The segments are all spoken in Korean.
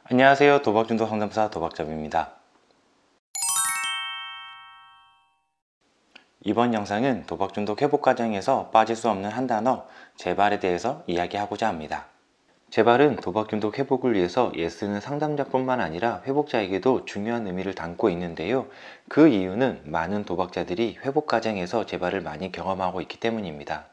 안녕하세요. 도박중독 상담사 도박잡입니다. 이번 영상은 도박중독 회복 과정에서 빠질 수 없는 한 단어, 재발에 대해서 이야기하고자 합니다. 재발은 도박중독 회복을 위해서 애쓰는 상담자뿐만 아니라 회복자에게도 중요한 의미를 담고 있는데요. 그 이유는 많은 도박자들이 회복 과정에서 재발을 많이 경험하고 있기 때문입니다.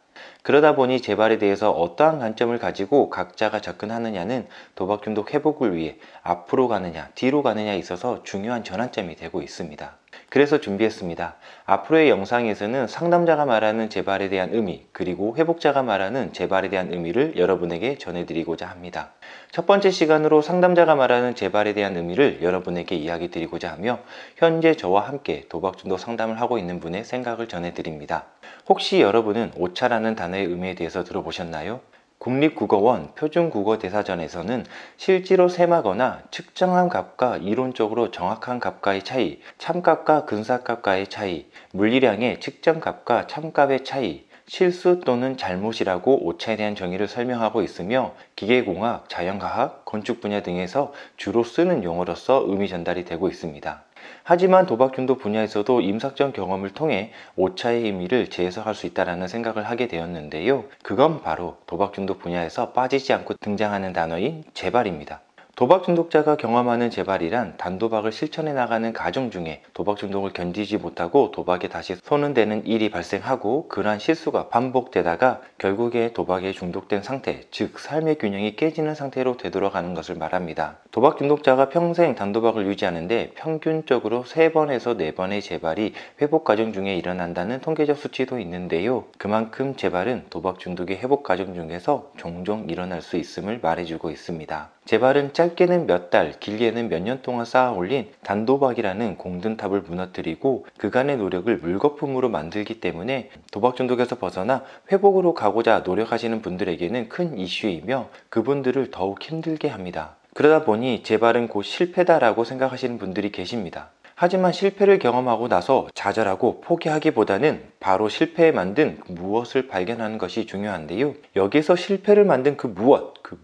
그러다 보니 재발에 대해서 어떠한 관점을 가지고 각자가 접근하느냐는 도박중독 회복을 위해 앞으로 가느냐 뒤로 가느냐에 있어서 중요한 전환점이 되고 있습니다. 그래서 준비했습니다. 앞으로의 영상에서는 상담자가 말하는 재발에 대한 의미, 그리고 회복자가 말하는 재발에 대한 의미를 여러분에게 전해드리고자 합니다. 첫 번째 시간으로 상담자가 말하는 재발에 대한 의미를 여러분에게 이야기 드리고자 하며, 현재 저와 함께 도박중독 상담을 하고 있는 분의 생각을 전해드립니다. 혹시 여러분은 오차라는 단어의 의미에 대해서 들어보셨나요? 국립국어원 표준국어대사전에서는 실제로 셈하거나 측정한 값과 이론적으로 정확한 값과의 차이, 참값과 근사값과의 차이, 물리량의 측정값과 참값의 차이, 실수 또는 잘못이라고 오차에 대한 정의를 설명하고 있으며, 기계공학, 자연과학, 건축 분야 등에서 주로 쓰는 용어로서 의미 전달이 되고 있습니다. 하지만 도박중독 분야에서도 임상적 경험을 통해 오차의 의미를 재해석할 수 있다는 생각을 하게 되었는데요. 그건 바로 도박중독 분야에서 빠지지 않고 등장하는 단어인 재발입니다. 도박 중독자가 경험하는 재발이란 단도박을 실천해 나가는 과정 중에 도박 중독을 견디지 못하고 도박에 다시 손을 대는 일이 발생하고, 그러한 실수가 반복되다가 결국에 도박에 중독된 상태, 즉 삶의 균형이 깨지는 상태로 되돌아가는 것을 말합니다. 도박 중독자가 평생 단도박을 유지하는데 평균적으로 3번에서 4번의 재발이 회복 과정 중에 일어난다는 통계적 수치도 있는데요. 그만큼 재발은 도박 중독의 회복 과정 중에서 종종 일어날 수 있음을 말해주고 있습니다. 재발은 짧게는 몇 달, 길게는 몇 년 동안 쌓아 올린 단도박이라는 공든탑을 무너뜨리고 그간의 노력을 물거품으로 만들기 때문에 도박 중독에서 벗어나 회복으로 가고자 노력하시는 분들에게는 큰 이슈이며, 그분들을 더욱 힘들게 합니다. 그러다 보니 재발은 곧 실패다라고 생각하시는 분들이 계십니다. 하지만 실패를 경험하고 나서 좌절하고 포기하기보다는 바로 실패에 만든 무엇을 발견하는 것이 중요한데요. 여기서 실패를 만든 그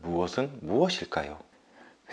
무엇은 무엇일까요?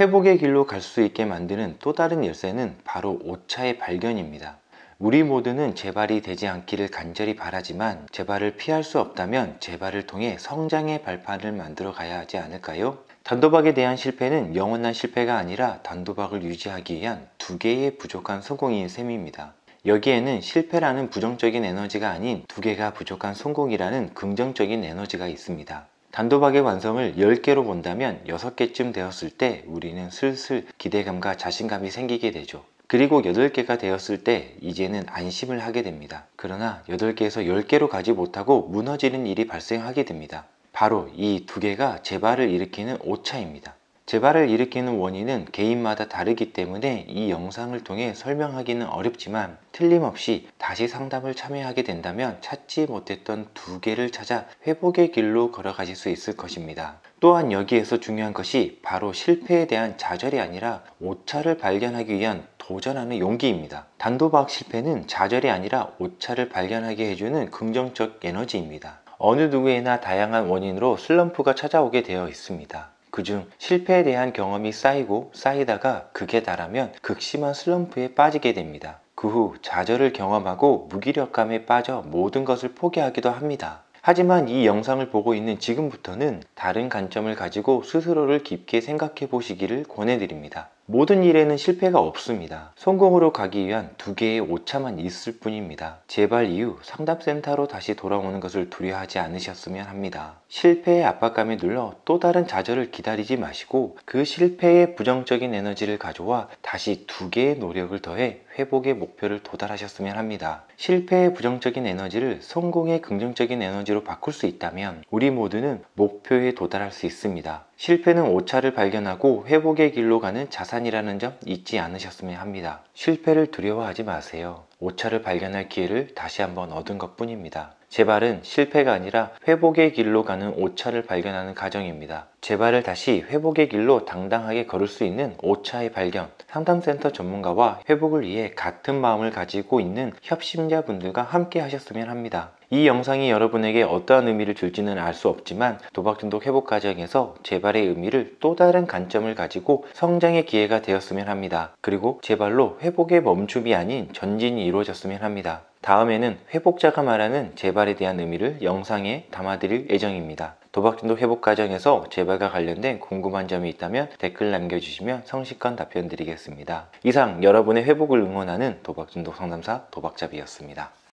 회복의 길로 갈 수 있게 만드는 또 다른 열쇠는 바로 오차의 발견입니다. 우리 모두는 재발이 되지 않기를 간절히 바라지만, 재발을 피할 수 없다면 재발을 통해 성장의 발판을 만들어 가야 하지 않을까요? 단도박에 대한 실패는 영원한 실패가 아니라 단도박을 유지하기 위한 2개의 부족한 성공인 셈입니다. 여기에는 실패라는 부정적인 에너지가 아닌 2개가 부족한 성공이라는 긍정적인 에너지가 있습니다. 단도박의 완성을 10개로 본다면 6개쯤 되었을 때 우리는 슬슬 기대감과 자신감이 생기게 되죠. 그리고 8개가 되었을 때 이제는 안심을 하게 됩니다. 그러나 8개에서 10개로 가지 못하고 무너지는 일이 발생하게 됩니다. 바로 이 2개가 재발을 일으키는 오차입니다. 재발을 일으키는 원인은 개인마다 다르기 때문에 이 영상을 통해 설명하기는 어렵지만, 틀림없이 다시 상담을 참여하게 된다면 찾지 못했던 2개를 찾아 회복의 길로 걸어가실 수 있을 것입니다. 또한 여기에서 중요한 것이 바로 실패에 대한 좌절이 아니라 오차를 발견하기 위한 도전하는 용기입니다. 단도박 실패는 좌절이 아니라 오차를 발견하게 해주는 긍정적 에너지입니다. 어느 누구에나 다양한 원인으로 슬럼프가 찾아오게 되어 있습니다. 그중 실패에 대한 경험이 쌓이고 쌓이다가 극에 달하면 극심한 슬럼프에 빠지게 됩니다. 그 후 좌절을 경험하고 무기력감에 빠져 모든 것을 포기하기도 합니다. 하지만 이 영상을 보고 있는 지금부터는 다른 관점을 가지고 스스로를 깊게 생각해 보시기를 권해드립니다. 모든 일에는 실패가 없습니다. 성공으로 가기 위한 2개의 오차만 있을 뿐입니다. 재발 이후 상담센터로 다시 돌아오는 것을 두려워하지 않으셨으면 합니다. 실패의 압박감에 눌러 또 다른 좌절을 기다리지 마시고, 그 실패의 부정적인 에너지를 가져와 다시 2개의 노력을 더해 회복의 목표를 도달하셨으면 합니다. 실패의 부정적인 에너지를 성공의 긍정적인 에너지로 바꿀 수 있다면 우리 모두는 목표에 도달할 수 있습니다. 실패는 오차를 발견하고 회복의 길로 가는 자산이라는 점 잊지 않으셨으면 합니다. 실패를 두려워하지 마세요. 오차를 발견할 기회를 다시 한번 얻은 것 뿐입니다. 재발은 실패가 아니라 회복의 길로 가는 오차를 발견하는 과정입니다. 재발을 다시 회복의 길로 당당하게 걸을 수 있는 오차의 발견, 상담센터 전문가와 회복을 위해 같은 마음을 가지고 있는 협심자분들과 함께 하셨으면 합니다. 이 영상이 여러분에게 어떠한 의미를 줄지는 알 수 없지만 도박중독 회복 과정에서 재발의 의미를 또 다른 관점을 가지고 성장의 기회가 되었으면 합니다. 그리고 재발로 회복의 멈춤이 아닌 전진이 이루어졌으면 합니다. 다음에는 회복자가 말하는 재발에 대한 의미를 영상에 담아드릴 예정입니다. 도박중독 회복 과정에서 재발과 관련된 궁금한 점이 있다면 댓글 남겨주시면 성실한 답변 드리겠습니다. 이상 여러분의 회복을 응원하는 도박중독 상담사 도박잡이였습니다.